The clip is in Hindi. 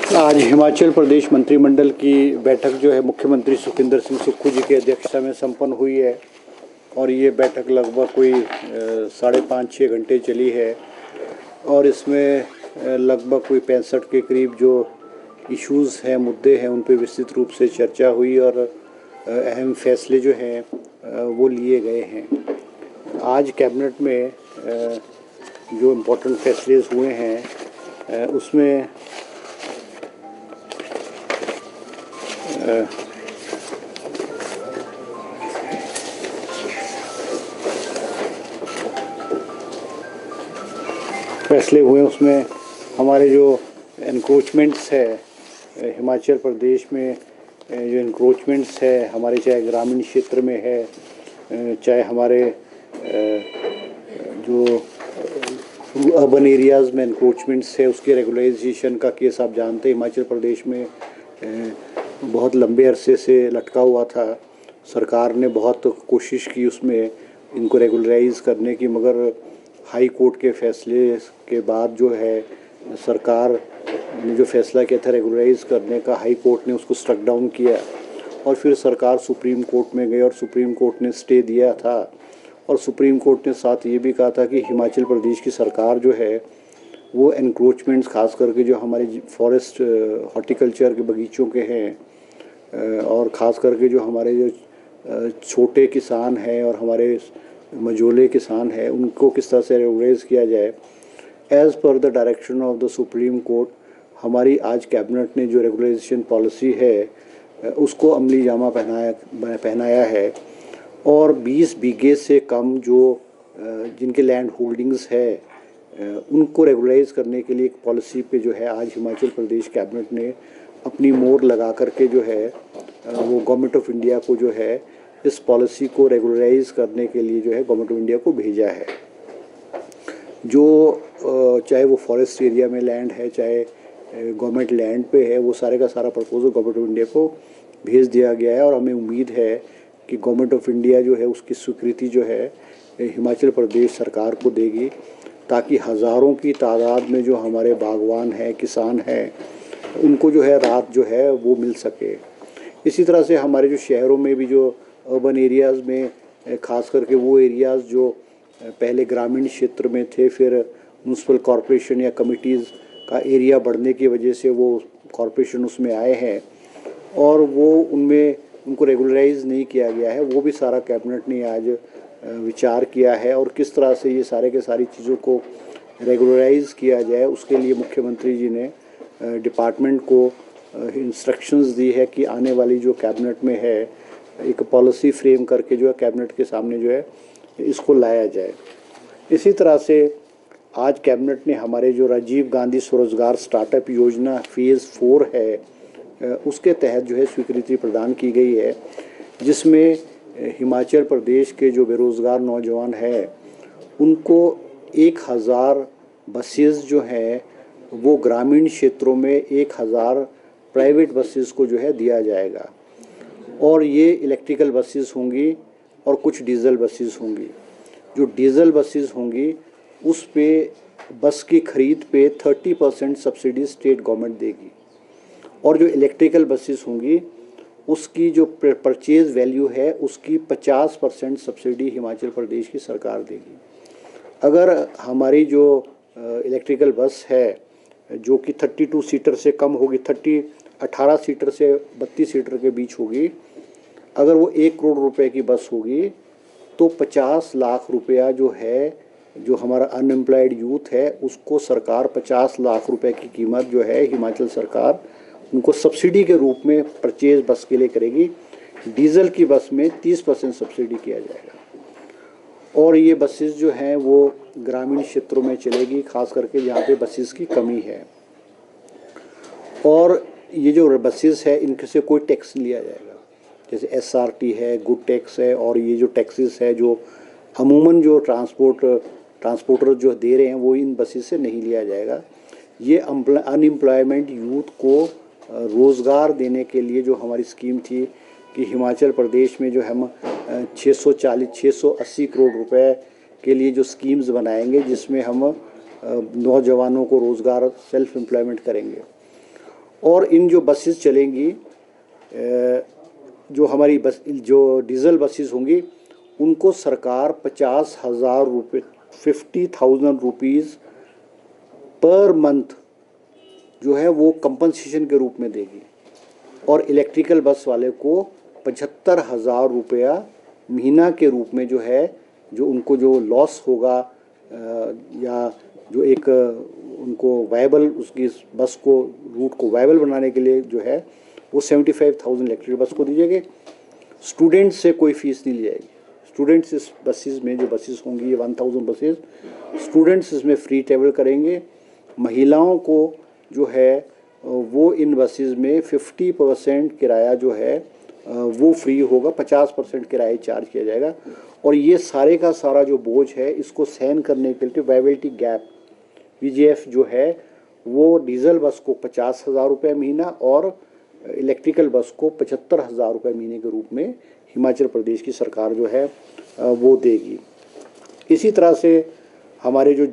आज हिमाचल प्रदेश मंत्रिमंडल की बैठक जो है मुख्यमंत्री सुखविंदर सिंह सुक्खू जी की अध्यक्षता में संपन्न हुई है और ये बैठक लगभग कोई 5.5-6 घंटे चली है और इसमें लगभग कोई 65 के करीब जो इश्यूज़ हैं, मुद्दे हैं, उन पर विस्तृत रूप से चर्चा हुई और अहम फैसले जो हैं वो लिए गए हैं। आज कैबिनेट में जो इम्पोर्टेंट फैसले हुए हैं उसमें फैसले हुए उसमें हमारे जो एनक्रोचमेंट्स है हिमाचल प्रदेश में, जो एनक्रोचमेंट्स है हमारे, चाहे ग्रामीण क्षेत्र में है, चाहे हमारे जो अर्बन एरियाज़ में एनक्रोचमेंट्स है, उसके रेगुलराइजेशन का केस आप जानते हैं हिमाचल प्रदेश में बहुत लंबे अरसे से लटका हुआ था। सरकार ने बहुत कोशिश की उसमें इनको रेगुलराइज करने की, मगर हाई कोर्ट के फैसले के बाद जो है सरकार ने जो फैसला किया था रेगुलराइज करने का, हाई कोर्ट ने उसको स्ट्रक डाउन किया और फिर सरकार सुप्रीम कोर्ट में गई और सुप्रीम कोर्ट ने स्टे दिया था। और सुप्रीम कोर्ट ने साथ ये भी कहा था कि हिमाचल प्रदेश की सरकार जो है वो एनक्रोचमेंट्स, खास करके जो हमारे फॉरेस्ट हॉर्टिकल्चर के बगीचों के हैं और ख़ास करके जो हमारे जो छोटे किसान हैं और हमारे मझोले किसान हैं, उनको किस तरह से रेगुलाइज किया जाए as per the direction of the supreme court. हमारी आज कैबिनेट ने जो रेगुलाइजेशन पॉलिसी है उसको अमली जामा पहनाया है और 20 बीघे से कम जो जिनके लैंड होल्डिंग्स है उनको रेगुलाइज करने के लिए एक पॉलिसी पे जो है आज हिमाचल प्रदेश कैबिनेट ने अपनी मोहर लगा करके जो है वो गवर्नमेंट ऑफ इंडिया को जो है इस पॉलिसी को रेगुलराइज करने के लिए जो है गवर्नमेंट ऑफ इंडिया को भेजा है। जो चाहे वो फॉरेस्ट एरिया में लैंड है, चाहे गवर्नमेंट लैंड पे है, वो सारे का सारा प्रपोजल गवर्नमेंट ऑफ इंडिया को भेज दिया गया है और हमें उम्मीद है कि गवर्नमेंट ऑफ इंडिया जो है उसकी स्वीकृति जो है हिमाचल प्रदेश सरकार को देगी, ताकि हज़ारों की तादाद में जो हमारे बागवान हैं, किसान हैं, उनको जो है राहत जो है वो मिल सके। इसी तरह से हमारे जो शहरों में भी जो अर्बन एरियाज़ में, ख़ास करके वो एरियाज़ जो पहले ग्रामीण क्षेत्र में थे, फिर म्यूनसिपल कॉरपोरेशन या कमिटीज़ का एरिया बढ़ने की वजह से वो कॉरपोरेशन उसमें आए हैं और वो उनमें उनको रेगुलराइज नहीं किया गया है, वो भी सारा कैबिनेट ने आज विचार किया है और किस तरह से ये सारे के सारी चीज़ों को रेगुलराइज किया जाए उसके लिए मुख्यमंत्री जी ने डिपार्टमेंट को इंस्ट्रक्शंस दी है कि आने वाली जो कैबिनेट में है एक पॉलिसी फ्रेम करके जो है कैबिनेट के सामने जो है इसको लाया जाए। इसी तरह से आज कैबिनेट ने हमारे जो राजीव गांधी स्वरोजगार स्टार्टअप योजना फेज़ 4 है उसके तहत जो है स्वीकृति प्रदान की गई है, जिसमें हिमाचल प्रदेश के जो बेरोज़गार नौजवान हैं उनको 1000 बसेस जो हैं वो ग्रामीण क्षेत्रों में 1000 प्राइवेट बसेस को जो है दिया जाएगा और ये इलेक्ट्रिकल बसेस होंगी और कुछ डीजल बसेस होंगी। जो डीजल बसेस होंगी उस पे बस की ख़रीद पे 30% सब्सिडी स्टेट गवर्नमेंट देगी और जो इलेक्ट्रिकल बसेस होंगी उसकी जो परचेज़ वैल्यू है उसकी 50% सब्सिडी हिमाचल प्रदेश की सरकार देगी। अगर हमारी जो इलेक्ट्रिकल बस है जो कि 32 सीटर से कम होगी, 18 सीटर से 32 सीटर के बीच होगी, अगर वो 1 करोड़ रुपए की बस होगी तो 50 लाख रुपया जो है, जो हमारा अनएम्प्लॉयड यूथ है उसको सरकार 50 लाख रुपए की कीमत जो है हिमाचल सरकार उनको सब्सिडी के रूप में परचेज बस के लिए करेगी। डीजल की बस में 30% सब्सिडी किया जाएगा और ये बसेस जो हैं वो ग्रामीण क्षेत्रों में चलेगी, खास करके जहाँ पे बसेस की कमी है। और ये जो बसेस है इनसे से कोई टैक्स नहीं लिया जाएगा, जैसे SRT है, गुड टैक्स है और ये जो टैक्सेस है जो अमूमन जो ट्रांसपोर्टर जो दे रहे हैं वो इन बसेस से नहीं लिया जाएगा। ये अनएम्प्लॉयमेंट यूथ को रोज़गार देने के लिए जो हमारी स्कीम थी कि हिमाचल प्रदेश में जो हम 680 करोड़ रुपए के लिए जो स्कीम्स बनाएंगे जिसमें हम नौजवानों को रोज़गार, सेल्फ एम्प्लॉयमेंट करेंगे। और इन जो बसेस चलेंगी, जो हमारी बस जो डीजल बसेस होंगी, उनको सरकार 50,000 रुपये 50,000 रुपीज़ पर मंथ जो है वो कंपनसेशन के रूप में देगी। और इलेक्ट्रिकल बस वाले को 75,000 रुपया महीना के रूप में जो है, जो उनको जो लॉस होगा या जो एक उनको वायबल, उसकी बस को रूट को वायबल बनाने के लिए जो है वो 75,000 इलेक्ट्रिक बस को दीजिएगा। स्टूडेंट्स से कोई फ़ीस नहीं ली जाएगी। स्टूडेंट्स इस बसेस में, जो बसेस होंगी ये 1000 बसेस, स्टूडेंट्स इसमें फ्री ट्रेवल करेंगे। महिलाओं को जो है वो इन बसेस में 50% किराया जो है वो फ्री होगा, 50% किराया चार्ज किया जाएगा। और ये सारे का सारा जो बोझ है इसको सहन करने के लिए वायबिलिटी गैप VGF जो है वो डीजल बस को 50,000 रुपये महीना और इलेक्ट्रिकल बस को 75,000 रुपये महीने के रूप में हिमाचल प्रदेश की सरकार जो है वो देगी। इसी तरह से हमारे जो